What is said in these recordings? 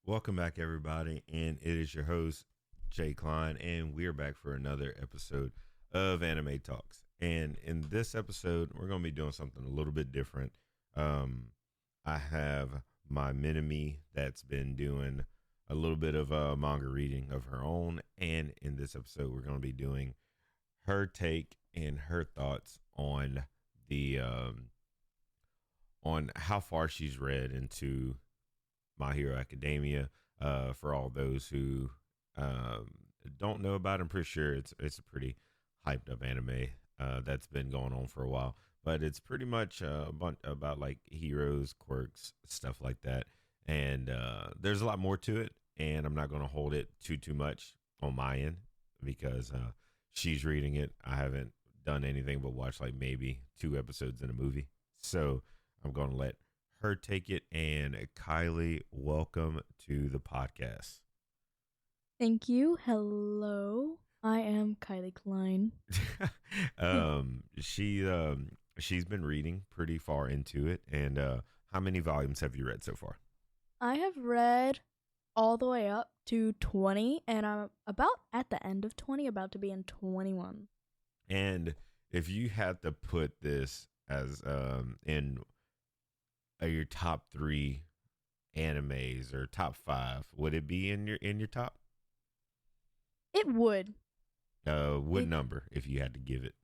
Welcome back, everybody, and it is your host, Jay Klein, and we're back for another episode of Anime Talks. And in this episode, we're going to be doing something a little bit different. I have my mini-me that's been doing a little bit of manga reading of her own, and in this episode, we're going to be doing her take and her thoughts on the on how far she's read into My Hero Academia. For all those who don't know about it, I'm pretty sure it's a pretty hyped up anime that's been going on for a while. But it's pretty much a bunch about like heroes, quirks, stuff like that. And there's a lot more to it. And I'm not going to hold it too much on my end because she's reading it. I haven't done anything but watch like maybe 2 episodes in a movie. So I'm going to let her take it. And Kyleigh, welcome to the podcast. Thank you. Hello. I am Kyleigh Klein. She's been reading pretty far into it. And how many volumes have you read so far? I have read all the way up to 20, and I'm about at the end of 20, about to be in 21. And if you had to put this as in your top 3 animes or top 5, would it be in your top? It would. What number if you had to give it?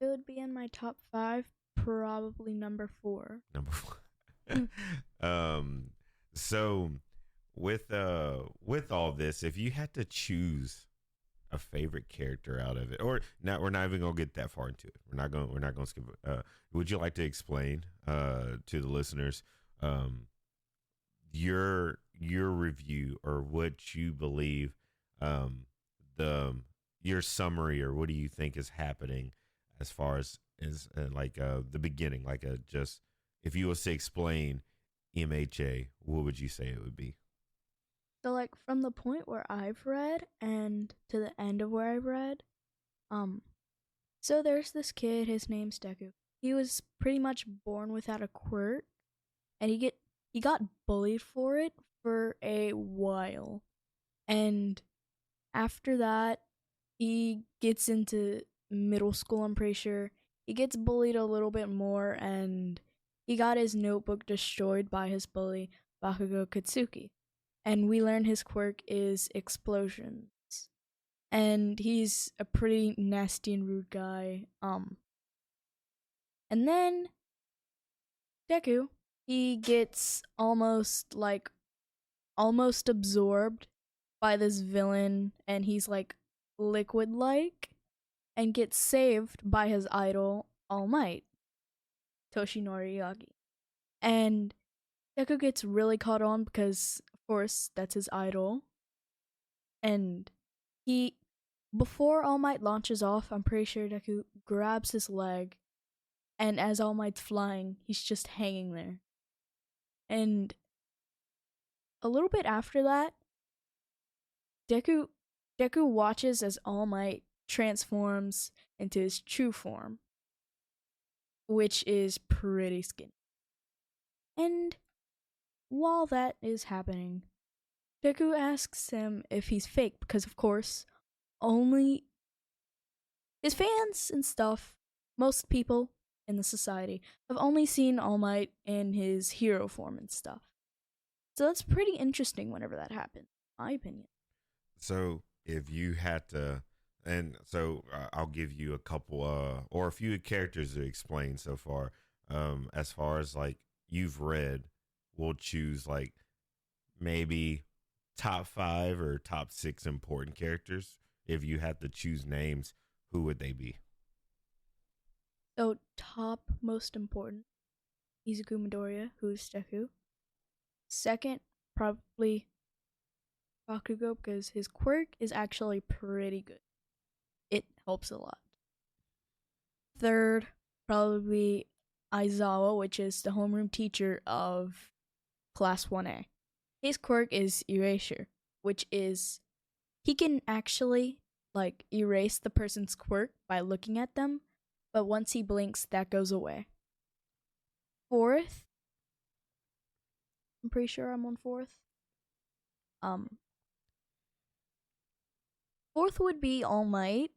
It would be in my top 5, probably number 4. Number 4. So with all this, if you had to choose a favorite character out of it, or not, we're not even gonna get that far into it. We're not gonna skip it. Would you like to explain to the listeners your review or what you believe, your summary, or what do you think is happening as far as the beginning, just if you was to explain MHA, what would you say it would be? So, like, from the point where I've read and to the end of where I've read, so there's this kid, his name's Deku. He was pretty much born without a quirk, and he got bullied for it for a while. And after that, he gets into middle school, I'm pretty sure. He gets bullied a little bit more, and he got his notebook destroyed by his bully, Bakugo Katsuki. And we learn his quirk is explosions. And he's a pretty nasty and rude guy. And then Deku, he gets almost absorbed by this villain, and he's like liquid like, and gets saved by his idol, All Might, Toshinori Yagi. And Deku gets really caught on because, of course, that's his idol. And before All Might launches off, I'm pretty sure Deku grabs his leg, and as All Might's flying, he's just hanging there. And a little bit after that, Deku watches as All Might transforms into his true form, which is pretty skinny. And while that is happening, Deku asks him if he's fake because, of course, only his fans and stuff, most people in the society, have only seen All Might in his hero form and stuff. So that's pretty interesting whenever that happens, in my opinion. So if you had to, and so I'll give you a couple or a few characters to explain so far. As far as like you've read, we'll choose like maybe top 5 or top 6 important characters. If you had to choose names, who would they be? So top most important, Izuku Midoriya, who's Deku. Second, probably Bakugo, because his quirk is actually pretty good. It helps a lot. Third, probably Aizawa, which is the homeroom teacher of Class 1A. His quirk is Erasure, which is he can actually like erase the person's quirk by looking at them, but once he blinks, that goes away. Fourth, I'm pretty sure I'm on fourth. Um, fourth would be All Might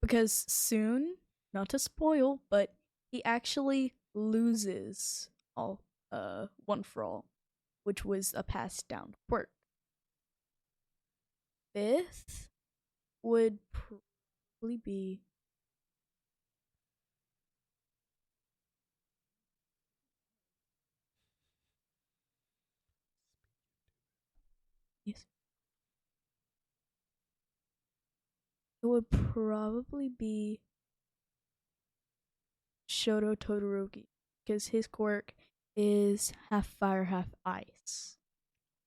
because soon, not to spoil, but he actually loses all One for All, which was a passed down quirk. Fifth would probably be yes. It would probably be Shoto Todoroki because his quirk is half fire, half ice.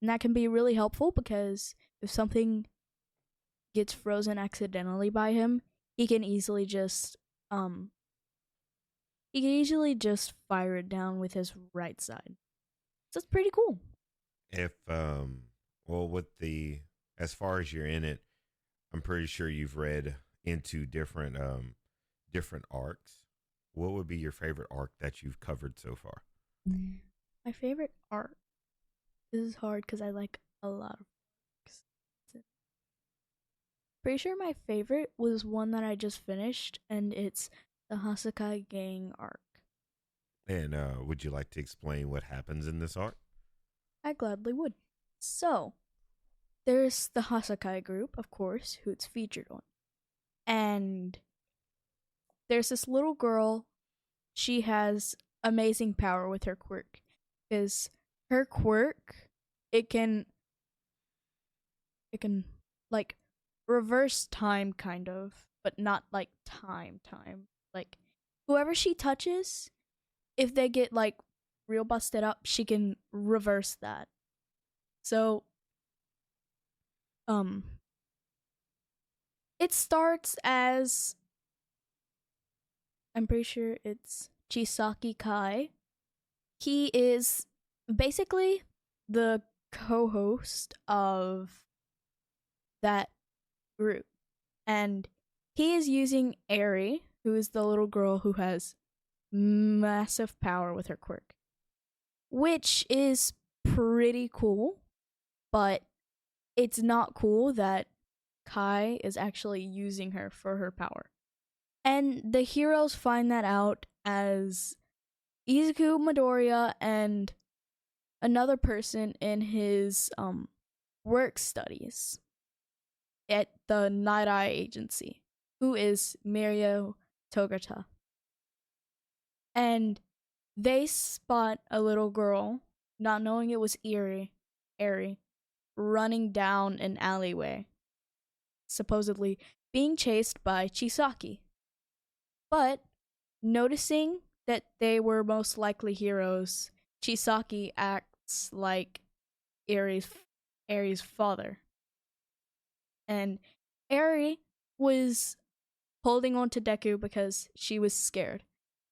And that can be really helpful because if something gets frozen accidentally by him, he can easily just um fire it down with his right side. So it's pretty cool. If well, with the as far as you're in it, I'm pretty sure you've read into different arcs. What would be your favorite arc that you've covered so far? My favorite arc. This is hard because I like a lot of arcs. Pretty sure my favorite was one that I just finished, and it's the Hasakai Gang arc. And would you like to explain what happens in this arc? I gladly would. So, there's the Hasakai group, of course, who it's featured on. And there's this little girl. She has amazing power with her quirk. Because her quirk, it can like reverse time kind of, but not like time. Like whoever she touches, if they get like real busted up, she can reverse that. So um it starts as I'm pretty sure it's Chisaki Kai. He is basically the co-host of that group. And he is using Eri, who is the little girl who has massive power with her quirk, which is pretty cool, but it's not cool that Kai is actually using her for her power. And the heroes find that out as Izuku Midoriya and another person in his work studies at the Night Eye Agency, who is Mirio Togata. And they spot a little girl, not knowing it was Eri, running down an alleyway, supposedly being chased by Chisaki. But noticing that they were most likely heroes, Chisaki acts like Eri's father. And Eri was holding on to Deku because she was scared.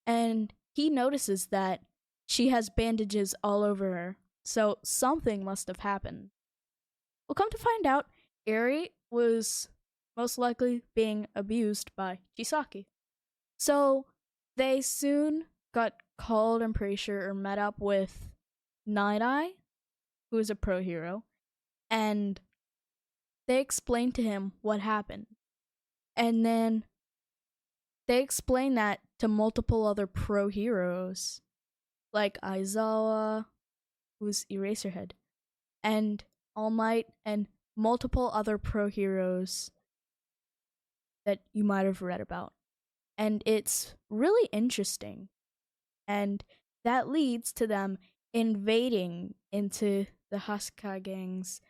And he notices that she has bandages all over her. So something must have happened. We'll come to find out Eri was most likely being abused by Chisaki. So they soon got called, I'm pretty sure, or met up with Night Eye, who is a pro hero, and they explained to him what happened. And then they explained that to multiple other pro heroes, like Aizawa, who's Eraserhead, and All Might, and multiple other pro heroes that you might have read about. And it's really interesting. And that leads to them invading into the Hasakai gang's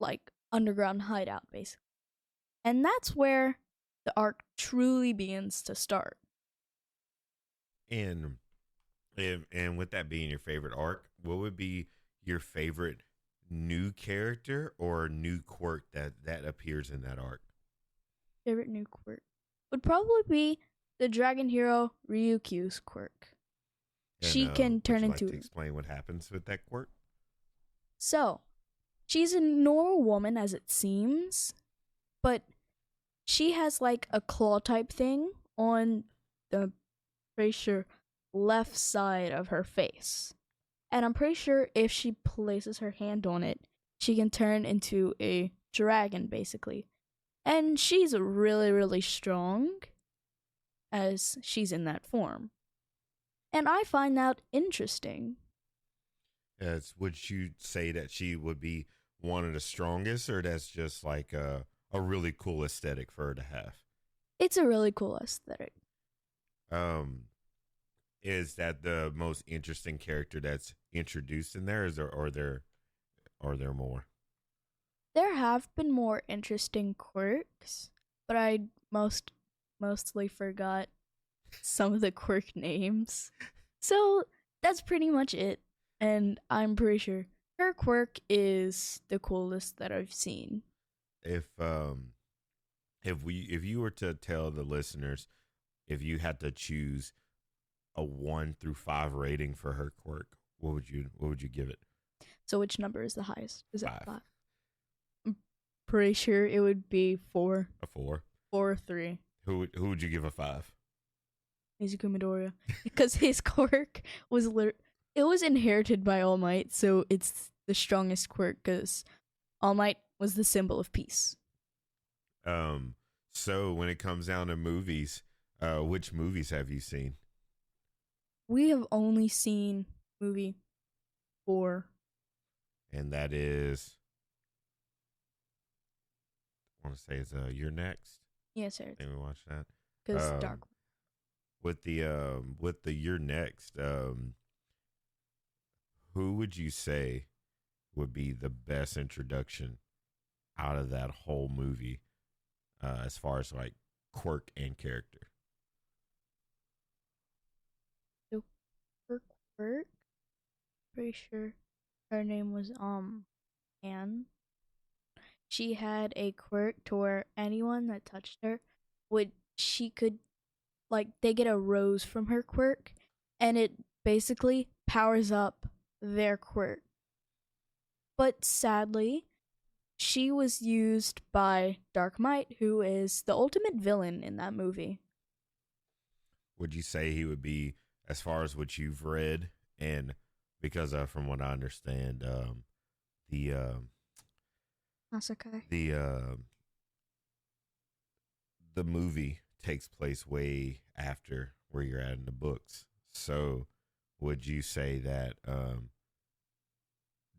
like underground hideout, basically. And that's where the arc truly begins to start. And and with that being your favorite arc, what would be your favorite new character or new quirk that appears in that arc? Favorite new quirk would probably be the dragon hero Ryukyu's quirk. And She can would turn you like into. to explain what happens with that quirk? So, she's a normal woman as it seems, but she has like a claw type thing on the pretty sure left side of her face. And I'm pretty sure if she places her hand on it, she can turn into a dragon, basically. And she's really, really strong as she's in that form. And I find that interesting. Would you say that she would be one of the strongest, or that's just like a really cool aesthetic for her to have? It's a really cool aesthetic. Um, is that the most interesting character that's introduced in there? Is there, or there more? There have been more interesting quirks, but I mostly forgot some of the quirk names. So that's pretty much it. And I'm pretty sure her quirk is the coolest that I've seen. If if you were to tell the listeners, if you had to choose a 1 through 5 rating for her quirk, what would you give it? So which number is the highest? Is it 5. 5? I'm pretty sure it would be 4. A 4. 4 or 3. Who would you give a 5? Izuku Midoriya. Because his quirk was it was inherited by All Might, so it's the strongest quirk because All Might was the symbol of peace. So when it comes down to movies, which movies have you seen? We have only seen movie 4. And that is, I want to say it's You're Next. Yes, sir. I think we watched that. Because Dark. With the You're Next, who would you say would be the best introduction out of that whole movie, as far as like quirk and character? Super quirk. Pretty sure her name was Anne. She had a quirk to where anyone that touched her she could, like, they get a rose from her quirk, and it basically powers up their quirk. But sadly, she was used by Dark Might, who is the ultimate villain in that movie. Would you say he would be, as far as what you've read, and because from what I understand, the Masakai. the movie takes place way after where you're at in the books. So, would you say that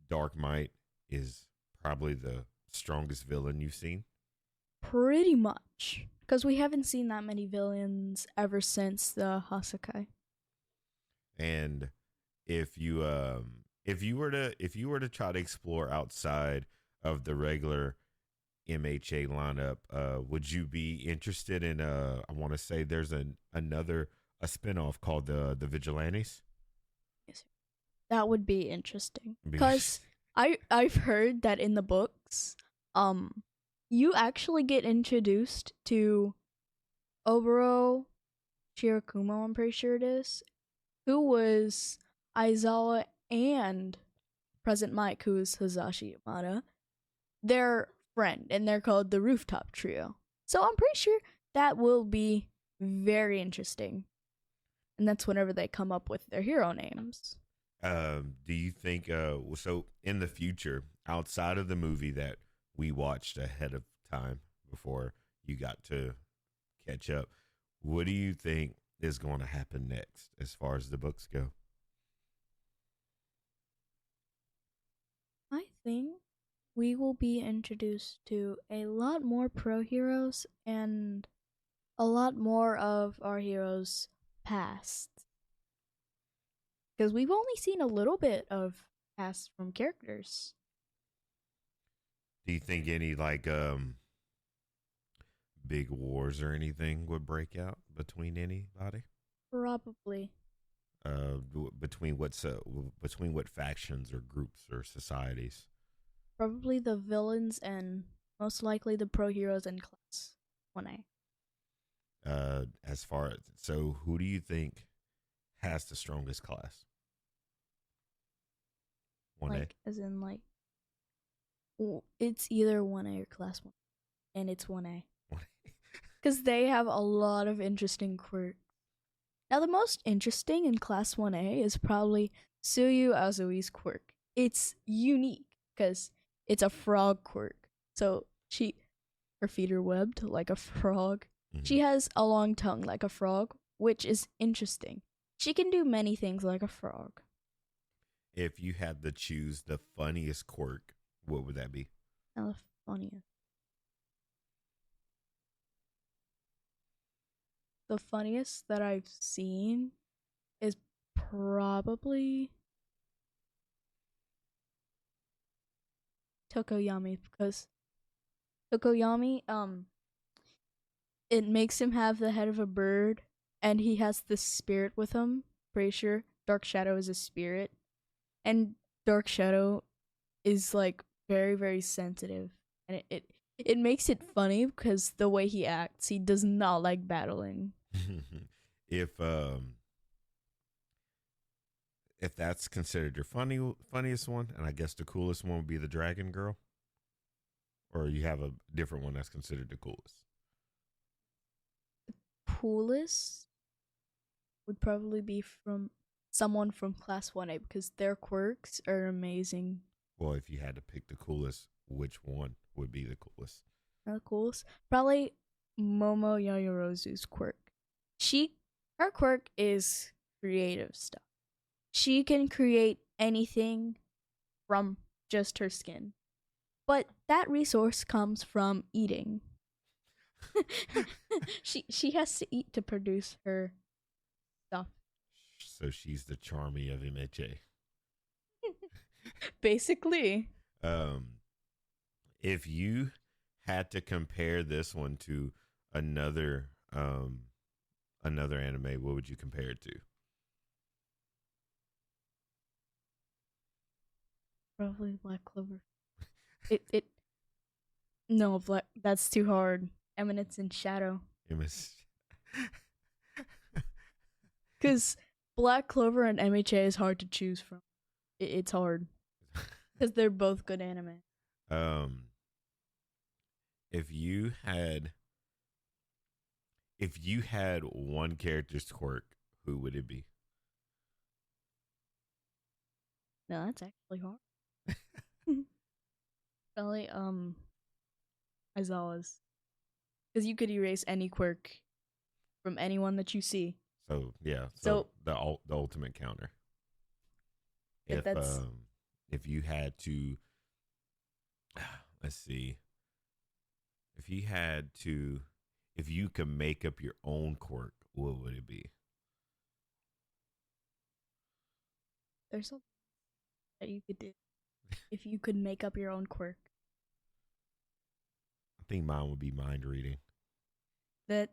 Dark Might is probably the strongest villain you've seen? Pretty much. Because we haven't seen that many villains ever since the Hasakai. And if you were to try to explore outside of the regular MHA lineup, would you be interested in I want to say there's a spinoff called the Vigilantes? Yes. That would be interesting. Because I've heard that in the books, you actually get introduced to Oboro Shirakumo, I'm pretty sure it is, who was Aizawa and Present Mike, who's Hazashi Yamada, their friend, and they're called the Rooftop Trio. So I'm pretty sure that will be very interesting. And that's whenever they come up with their hero names. Do you think so in the future, outside of the movie that we watched ahead of time before you got to catch up, what do you think is going to happen next as far as the books go? I think we will be introduced to a lot more pro heroes and a lot more of our heroes' past. Because we've only seen a little bit of past from characters. Do you think any like big wars or anything would break out between anybody? Probably. Between what factions or groups or societies? Probably the villains and most likely the pro heroes in class 1A. As far as, so who do you think has the strongest class? 1A. Like, as in, like, it's either 1A or class 1. And it's 1A. Because they have a lot of interesting quirks. Now, the most interesting in class 1A is probably Suyu Azui's quirk. It's unique because it's a frog quirk. So her feet are webbed like a frog. Mm-hmm. She has a long tongue like a frog, which is interesting. She can do many things like a frog. If you had to choose the funniest quirk, what would that be? Now the funniest. The funniest that I've seen is probably Tokoyami because Tokoyami it makes him have the head of a bird and he has this spirit with him. Pretty sure Dark Shadow is a spirit. And Dark Shadow is like very, very sensitive. And it makes it funny because the way he acts, he does not like battling. if if that's considered your funniest one, and I guess the coolest one would be the Dragon Girl, or you have a different one that's considered the coolest. Coolest would probably be from someone from Class 1A because their quirks are amazing. Well, if you had to pick the coolest, which one would be the coolest? The coolest? Probably Momo Yayorozu's quirk. Her quirk is creative stuff. She can create anything from just her skin. But that resource comes from eating. she has to eat to produce her stuff. So she's the Charmy of MHA. Basically. If you had to compare this one to another anime, what would you compare it to? Probably Black Clover. It no, that's too hard. Eminence in Shadow. Because Black Clover and MHA is hard to choose from. It's hard because they're both good anime. If you had one character's quirk, who would it be? No, that's actually hard. Probably Aizawa's, because you could erase any quirk from anyone that you see. So yeah, so the ultimate counter. If you had to, let's see, if you could make up your own quirk, what would it be? There's something that you could do if you could make up your own quirk. I think mine would be mind reading. That,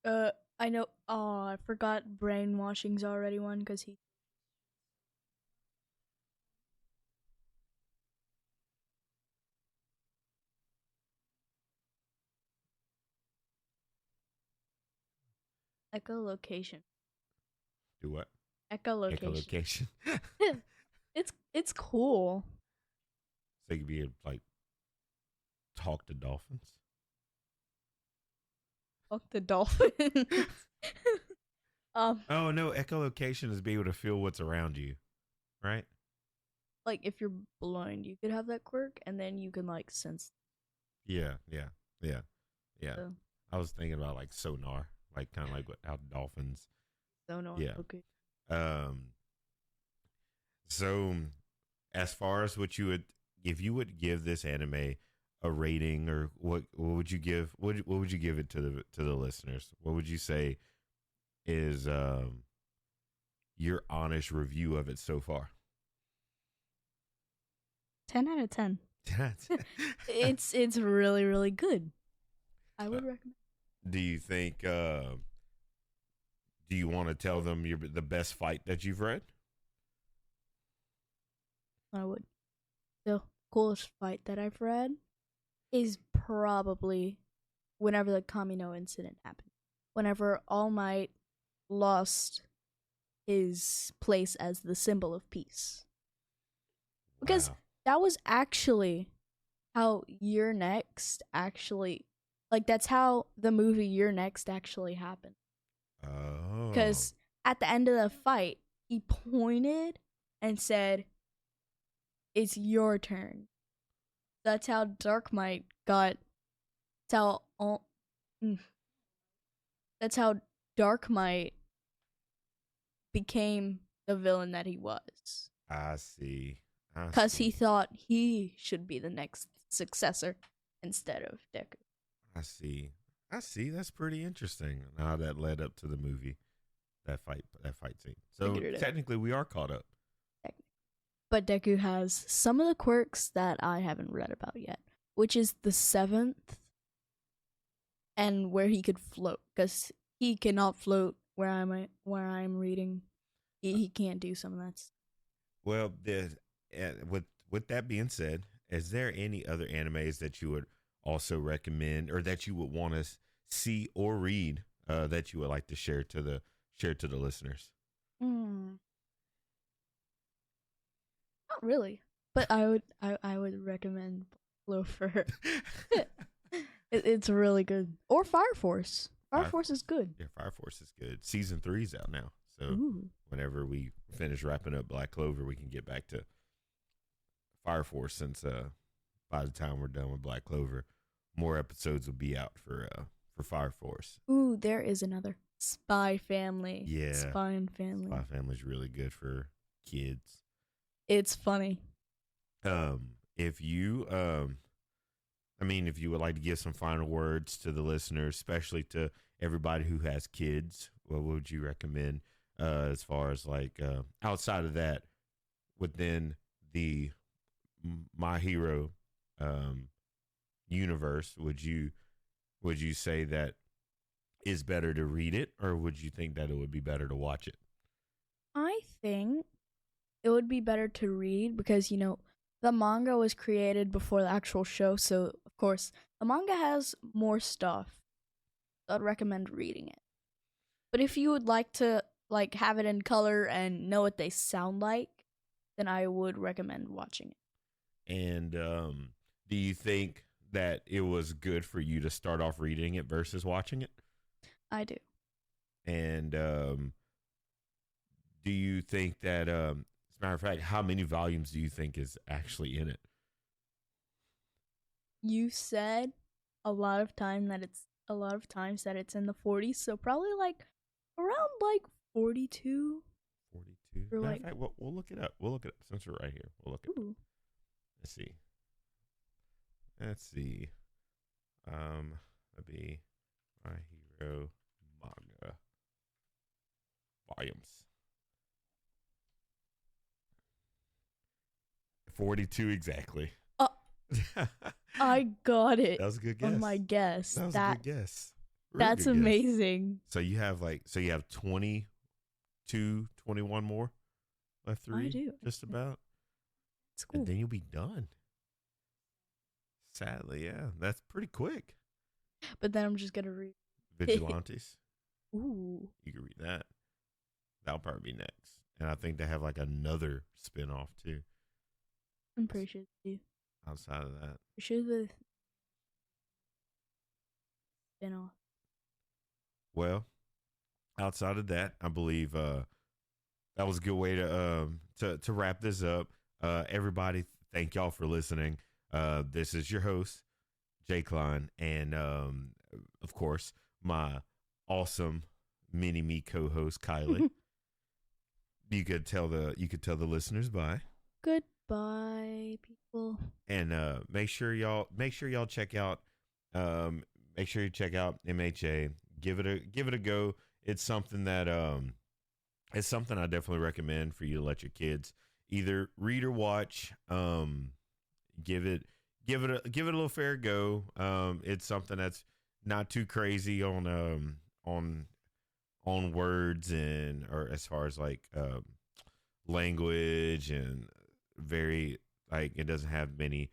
I know. Oh, I forgot. Brainwashing's already one because he. Echolocation. Do what? Echolocation. It's cool. So you could be like talk to dolphins. Talk to dolphins. Oh no, echolocation is be able to feel what's around you, right? Like if you're blind, you could have that quirk, and then you can like sense. Yeah. So. I was thinking about like sonar, like kind of like how dolphins. Sonar. Yeah. Okay. So as far as what you would, if you would give this anime a rating, or what would you give? What would you give it to the listeners? What would you say is your honest review of it so far? 10 out of 10. It's really, really good. I would recommend. Do you think? Do you want to tell them the best fight that you've read? I would. The coolest fight that I've read is probably whenever the Kamino incident happened. Whenever All Might lost his place as the symbol of peace. Because that was actually how You're Next actually, like that's how the movie You're Next actually happened. Oh. Because at the end of the fight, he pointed and said, "It's your turn." That's how Darkmite got. That's how. Mm, that's how Darkmite became the villain that he was. I see. I Because he see. thought he should be the next successor instead of Deku. I see. I see. That's pretty interesting. How that led up to the movie, that fight scene. So Figured it out. technically, we are caught up. But Deku has some of the quirks that I haven't read about yet, which is the seventh and where he could float, because he cannot float where I'm reading. He can't do some of that. Well, with that being said, is there any other animes that you would also recommend, or that you would want to see or read, that you would like to share to the listeners? Mm, not really, but I would recommend Clover. It's really good. Or Fire Force. Fire Fire Force is Force. good. Yeah, Fire Force is good. Season 3's out now, so Ooh. whenever we finish wrapping up Black Clover, we can get back to Fire Force. Since by the time we're done with Black Clover, more episodes will be out for Fire Force. Ooh, there is another Spy Family. Yeah, Spy and Family. Spy Family's really good for kids. It's funny. If you if you would like to give some final words to the listeners, especially to everybody who has kids, what would you recommend, as far as like, outside of that, within the My Hero universe? Would you say that it's better to read it, or would you think that it would be better to watch it? I think it would be better to read because, the manga was created before the actual show, so of course, the manga has more stuff. So I'd recommend reading it. But if you would like to have it in color and know what they sound like, then I would recommend watching it. And do you think that it was good for you to start off reading it versus watching it? I do. And do you think that, as a matter of fact, how many volumes do you think is actually in it? You said a lot of times that it's in the 40s, so probably around 42. 42. Or Matter of fact, we'll look it up. We'll look it up since we're right here. We'll look it up. Ooh. Let's see. Let's see. That'd be My Hero manga volumes. 42 exactly. I got it. That was a good guess. On my guess. That was a good guess. That's good guess. amazing. So you have 22, 21 more left to read? I do. Just about. It's cool. And then you'll be done. Sadly, yeah. That's pretty quick. But then I'm just going to read Vigilantes. Ooh. You can read that. That'll probably be next. And I think they have another spin-off too. I'm pretty sure they do. Outside of that. I'm sure the spin-off. Well, outside of that, I believe that was a good way to wrap this up. Everybody, thank y'all for listening. This is your host, Jay Klein, and of course, my awesome mini me co-host, Kyleigh. You could tell the listeners bye. Goodbye, people. And make sure y'all check out MHA. Give it a go. It's something I definitely recommend for you to let your kids either read or watch. Give it a little fair go. It's something that's not too crazy on words, and or as far as language, and very it doesn't have many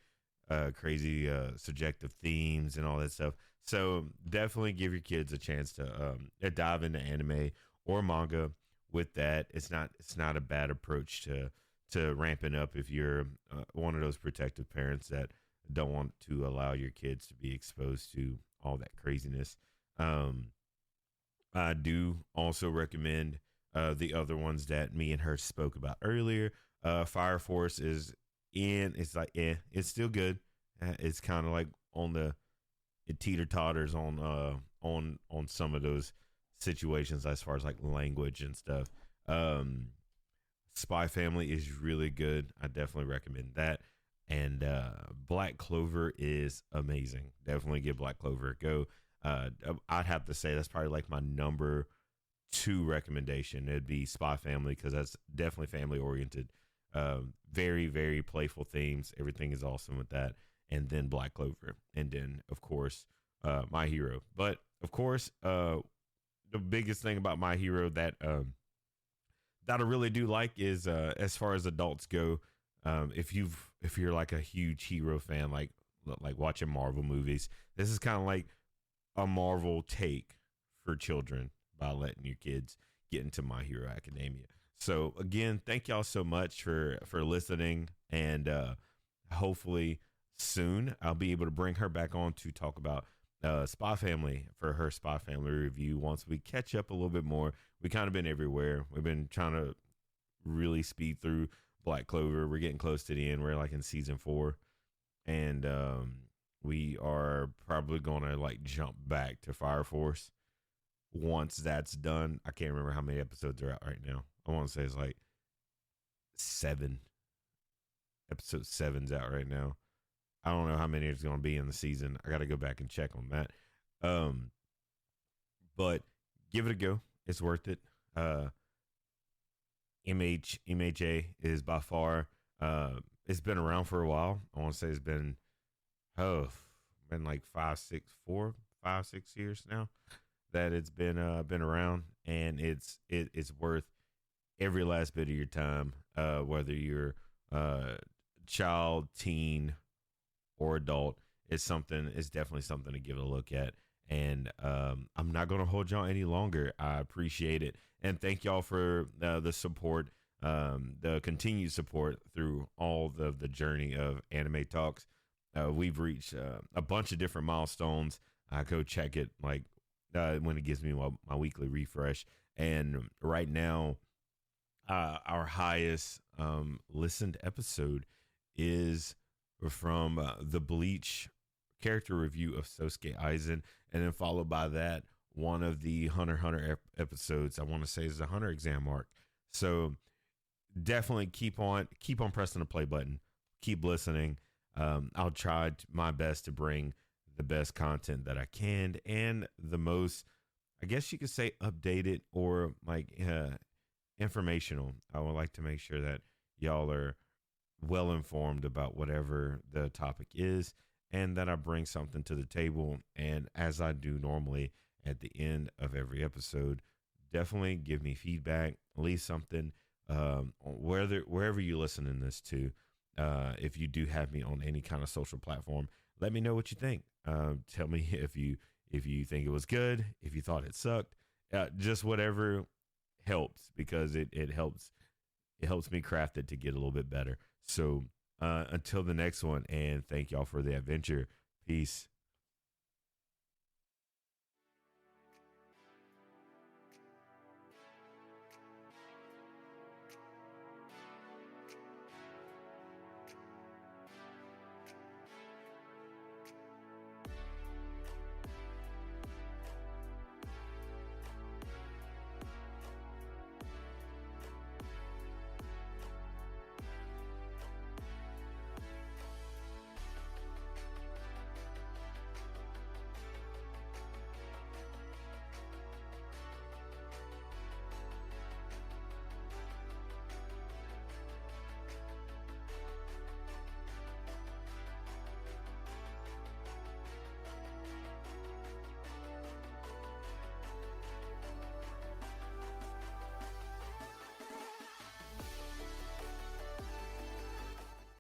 crazy subjective themes and all that stuff. So definitely give your kids a chance to dive into anime or manga with that. It's not a bad approach to ramping up if you're one of those protective parents that don't want to allow your kids to be exposed to all that craziness. I do also recommend the other ones that me and her spoke about earlier. Fire Force is in. It's like, it's still good. It's kind of like on the it teeter totters on some of those situations as far as like language and stuff. Um, Spy Family is really good. I definitely recommend that. And Black Clover is amazing. Definitely give Black Clover a go. I'd have to say that's probably like my number two recommendation. It'd be Spy Family because that's definitely family oriented. Very, very playful themes. Everything is awesome with that. And then Black Clover. And then, of course, My Hero. But, of course, the biggest thing about My Hero that I really do like is as far as adults go, if you're like a huge hero fan, like watching Marvel movies, this is kind of like a Marvel take for children by letting your kids get into My Hero Academia. So again, thank y'all so much for listening, and hopefully soon I'll be able to bring her back on to talk about Spy Family for her Spy Family review once we catch up a little bit more. We kind of been everywhere. We've been trying to really speed through Black Clover. We're getting close to the end. We're like in season 4, and we are probably gonna like jump back to Fire Force once that's done. I can't remember how many episodes are out right now. I want to say it's like 7. Episode 7's out right now. I don't know how many it's going to be in the season. I got to go back and check on that. But give it a go. It's worth it. MHA is by far, it's been around for a while. I want to say it's been like 5-6 years now that it's been around, and it's worth every last bit of your time, whether you're child, teen, or adult. It's definitely something to give it a look at. And I'm not going to hold y'all any longer. I appreciate it. And thank y'all for the support, the continued support through all the journey of Anime Talks. We've reached a bunch of different milestones. I go check it like when it gives me my weekly refresh. And right now, our highest listened episode is from the Bleach character review of Sosuke Aizen, and then followed by that one of the Hunter x Hunter episodes. I want to say is the Hunter exam arc. So definitely keep on pressing the play button. Keep listening. I'll try my best to bring the best content that I can and the most, I guess you could say, updated or like informational. I would like to make sure that y'all are well informed about whatever the topic is, and that I bring something to the table. And as I do normally at the end of every episode, definitely give me feedback, leave something, wherever you're listening this to. If you do have me on any kind of social platform, let me know what you think. Tell me if you think it was good, if you thought it sucked, just whatever helps, because it helps me craft it to get a little bit better. So until the next one, and thank y'all for the adventure. Peace.